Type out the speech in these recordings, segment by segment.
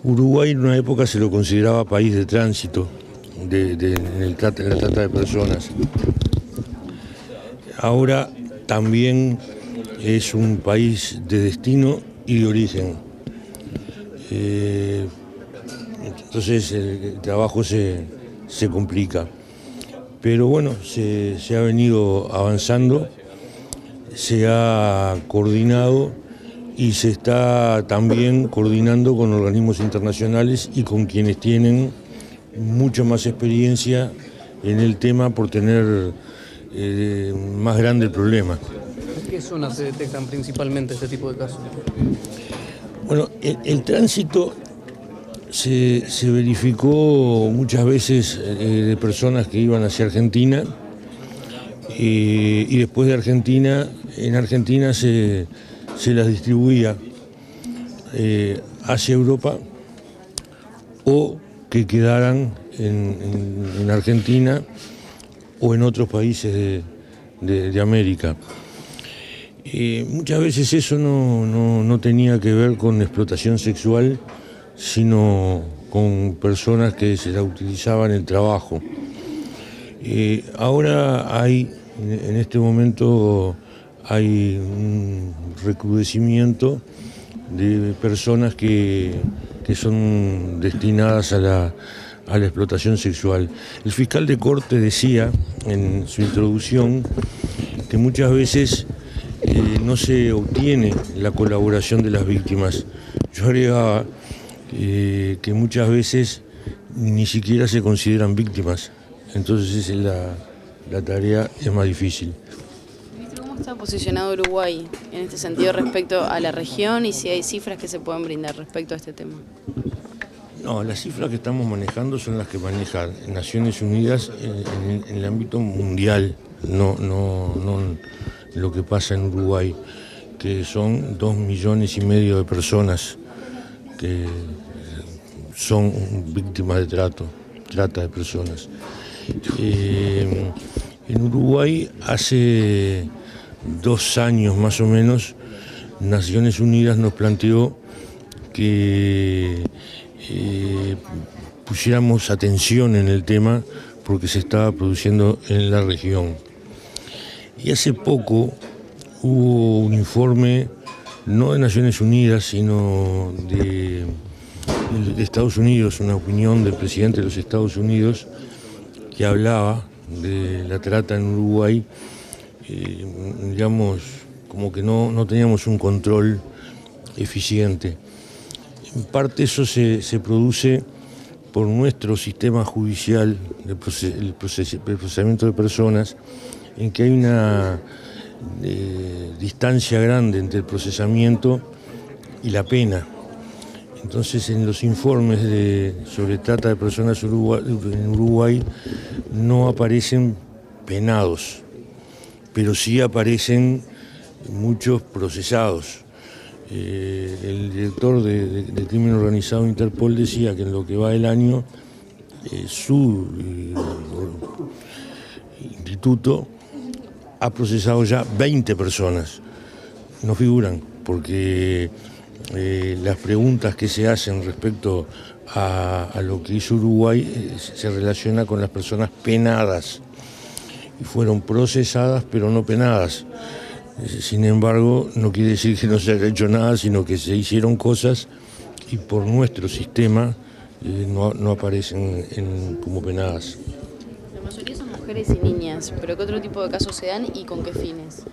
Uruguay en una época se lo consideraba país de tránsito en la trata de personas. Ahora también es un país de destino y de origen. Entonces el trabajo se complica. Pero bueno, se ha venido avanzando, se ha coordinado y se está también coordinando con organismos internacionales y con quienes tienen mucha más experiencia en el tema por tener más grande el problema. ¿En qué zonas se detectan principalmente este tipo de casos? Bueno, el tránsito se verificó muchas veces de personas que iban hacia Argentina y después de Argentina, en Argentina se las distribuía hacia Europa o que quedaran en Argentina o en otros países de América. Muchas veces eso no tenía que ver con explotación sexual, sino con personas que se la utilizaban en el trabajo. Ahora en este momento hay un recrudecimiento de personas que son destinadas a la explotación sexual. El fiscal de corte decía en su introducción que muchas veces no se obtiene la colaboración de las víctimas. Yo agregaba que muchas veces ni siquiera se consideran víctimas, entonces la tarea es más difícil. ¿Cómo está posicionado Uruguay en este sentido respecto a la región y si hay cifras que se pueden brindar respecto a este tema? No, las cifras que estamos manejando son las que maneja Naciones Unidas en el ámbito mundial, no lo que pasa en Uruguay, que son 2,5 millones de personas que son víctimas de trata de personas. En Uruguay hace 2 años más o menos, Naciones Unidas nos planteó que pusiéramos atención en el tema porque se estaba produciendo en la región. Y hace poco hubo un informe, no de Naciones Unidas, sino de Estados Unidos, una opinión del presidente de los Estados Unidos que hablaba de la trata en Uruguay, digamos, como que no teníamos un control eficiente. En parte eso se produce por nuestro sistema judicial, el procesamiento de personas, en que hay una distancia grande entre el procesamiento y la pena. Entonces, en los informes sobre trata de personas en Uruguay no aparecen penados, pero sí aparecen muchos procesados. El director de crimen organizado Interpol decía que en lo que va del año su instituto ha procesado ya 20 personas. No figuran porque las preguntas que se hacen respecto a lo que hizo Uruguay se relaciona con las personas penadas y fueron procesadas pero no penadas. Sin embargo, no quiere decir que no se haya hecho nada, sino que se hicieron cosas y por nuestro sistema no aparecen como penadas. La mayoría son mujeres y niñas, pero ¿qué otro tipo de casos se dan y con qué fines?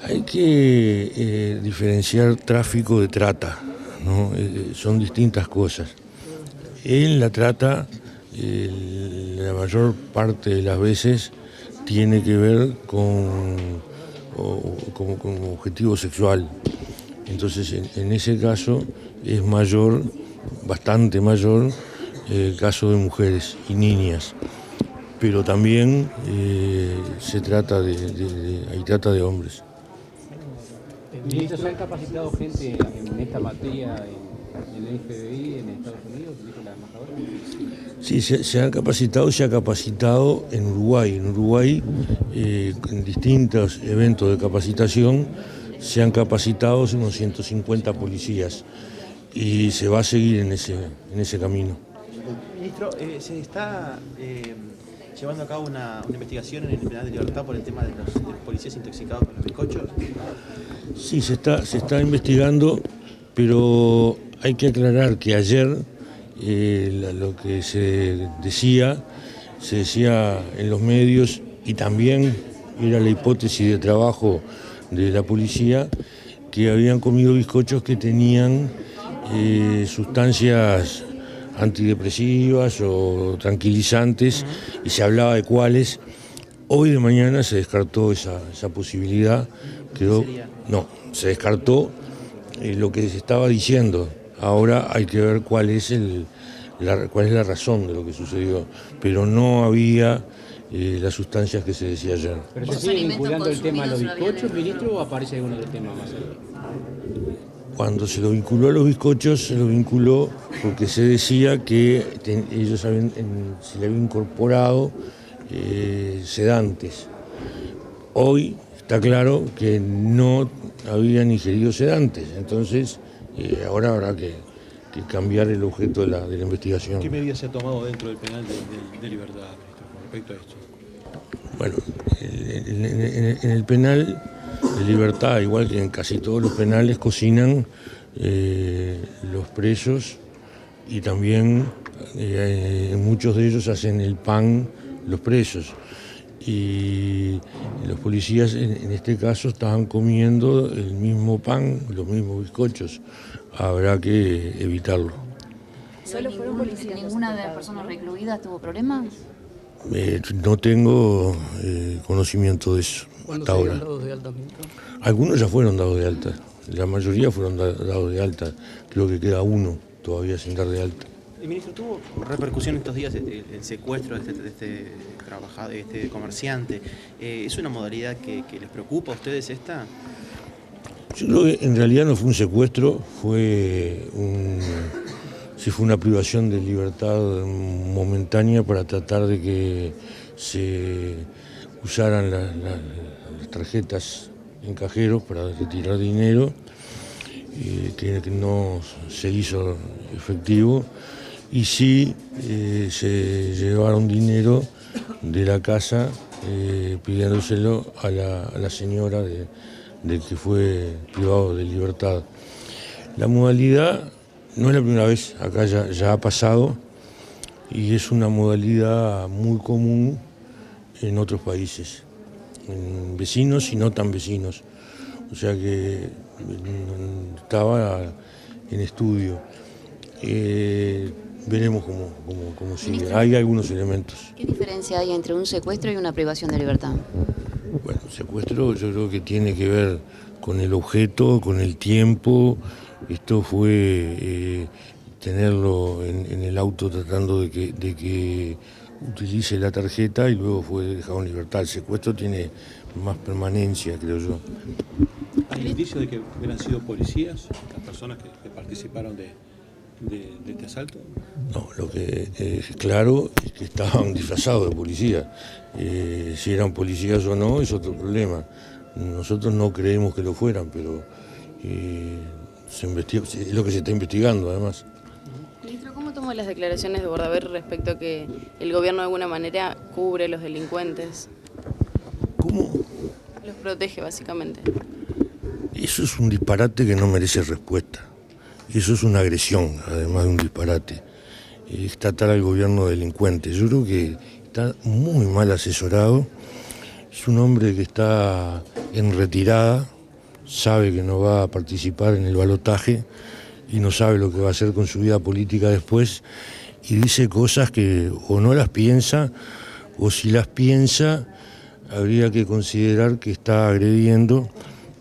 Hay que diferenciar tráfico de trata, ¿no? Son distintas cosas. En la trata, la mayor parte de las veces tiene que ver con objetivo sexual. Entonces, en ese caso es mayor, bastante mayor, el caso de mujeres y niñas. Pero también se trata hay trata de hombres. Ministro, ¿se han capacitado gente en esta materia en el FBI, en Estados Unidos, dijo la embajadora? Sí, se ha capacitado en Uruguay. En Uruguay, en distintos eventos de capacitación, se han capacitado unos 150 policías. y se va a seguir en ese camino. Ministro, se está llevando a cabo una investigación en el penal de Libertad por el tema de los policías intoxicados con los bizcochos. Sí, se está investigando, pero hay que aclarar que ayer lo que se decía en los medios, y también era la hipótesis de trabajo de la policía, que habían comido bizcochos que tenían sustancias antidepresivas o tranquilizantes, y se hablaba de cuáles. Hoy de mañana se descartó esa posibilidad. No, se descartó lo que se estaba diciendo. Ahora hay que ver cuál es la razón de lo que sucedió, pero no había las sustancias que se decía ayer. ¿Pero se sigue vinculando el tema a los bizcochos, ministro, o aparece algún otro tema más allá? Cuando se lo vinculó a los bizcochos, se lo vinculó porque se decía que ellos se le había incorporado sedantes. Hoy está claro que no habían ingerido sedantes, entonces ahora habrá que cambiar el objeto de la investigación. ¿Qué medidas se ha tomado dentro del penal de Libertad, ministro, con respecto a esto? Bueno, en el penal de Libertad, igual que en casi todos los penales, cocinan los presos, y también en muchos de ellos hacen el pan los presos. Y los policías en este caso estaban comiendo el mismo pan, los mismos bizcochos. Habrá que evitarlo. ¿Solo fueron policías? ¿Ninguna de las personas recluidas tuvo problemas? No tengo conocimiento de eso hasta ahora. Dados de alta, ministro? Algunos ya fueron dados de alta, la mayoría fueron dados de alta, creo que queda uno todavía sin dar de alta. Ministro, ¿tuvo repercusión estos días el secuestro de este trabajador, de este comerciante? ¿Es una modalidad que les preocupa a ustedes esta? Yo creo que en realidad no fue un secuestro, fue una privación de libertad momentánea para tratar de que se usaran las tarjetas en cajeros para retirar dinero, que no se hizo efectivo, y sí se llevaron dinero de la casa pidiéndoselo a la señora del que fue privado de libertad. La modalidad no es la primera vez, acá ya ha pasado, y es una modalidad muy común en otros países, en vecinos y no tan vecinos. O sea que estaba en estudio. Veremos cómo sigue. Hay algunos elementos. ¿Qué diferencia hay entre un secuestro y una privación de libertad? Bueno, secuestro yo creo que tiene que ver con el objeto, con el tiempo. Esto fue tenerlo en el auto tratando de que utilice la tarjeta, y luego fue dejado en libertad. El secuestro tiene más permanencia, creo yo. ¿Hay indicios de que hubieran sido policías las personas que participaron de este asalto? No, lo que es claro es que estaban disfrazados de policía. Si eran policías o no es otro problema. Nosotros no creemos que lo fueran, pero es lo que se está investigando además. Ministro, ¿cómo tomó las declaraciones de Bordaberry respecto a que el gobierno de alguna manera cubre a los delincuentes? ¿Cómo? Los protege básicamente. Eso es un disparate que no merece respuesta. Eso es una agresión, además de un disparate. Es tratar al gobierno de delincuente. Yo creo que está muy mal asesorado. Es un hombre que está en retirada, sabe que no va a participar en el balotaje y no sabe lo que va a hacer con su vida política después, y dice cosas que o no las piensa, o si las piensa habría que considerar que está agrediendo,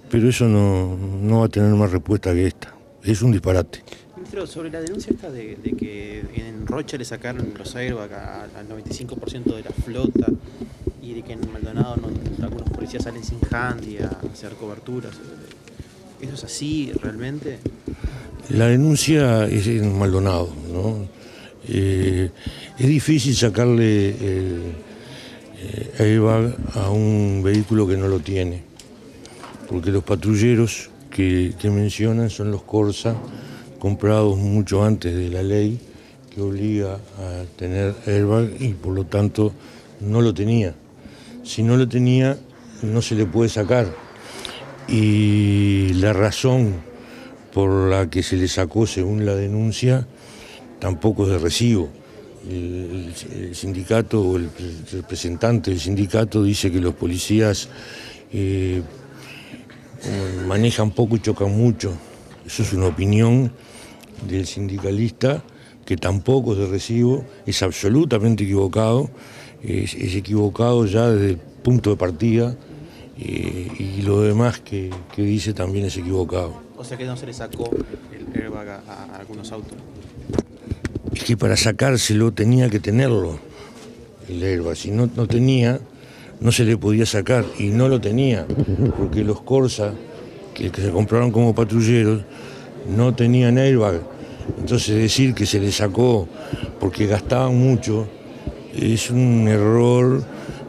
pero eso no va a tener más respuesta que esta. Es un disparate. Ministro, sobre la denuncia esta de que en Rocha le sacaron los airbags al 95% de la flota, y de que en Maldonado algunos policías salen sin handy a hacer coberturas, ¿eso es así realmente? La denuncia es en Maldonado, ¿no? Es difícil sacarle el airbag a un vehículo que no lo tiene, porque los patrulleros que mencionan son los Corsa, comprados mucho antes de la ley que obliga a tener airbag y por lo tanto no lo tenía. Si no lo tenía, no se le puede sacar. Y la razón por la que se le sacó, según la denuncia, tampoco es de recibo. El sindicato o el representante del sindicato dice que los policías manejan poco y chocan mucho. Eso es una opinión del sindicalista que tampoco es de recibo, es absolutamente equivocado, es equivocado ya desde el punto de partida y lo demás que dice también es equivocado. O sea que no se le sacó el airbag a algunos autos. Es que para sacárselo tenía que tenerlo, el airbag. Si no tenía, no se le podía sacar y no lo tenía, porque los Corsa que se compraron como patrulleros no tenían airbag. Entonces decir que se le sacó porque gastaban mucho es un error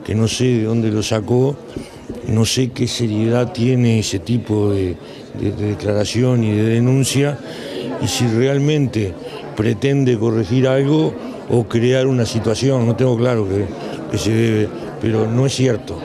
que no sé de dónde lo sacó, no sé qué seriedad tiene ese tipo de declaración y de denuncia y si realmente pretende corregir algo o crear una situación. No tengo claro que se debe, pero no es cierto.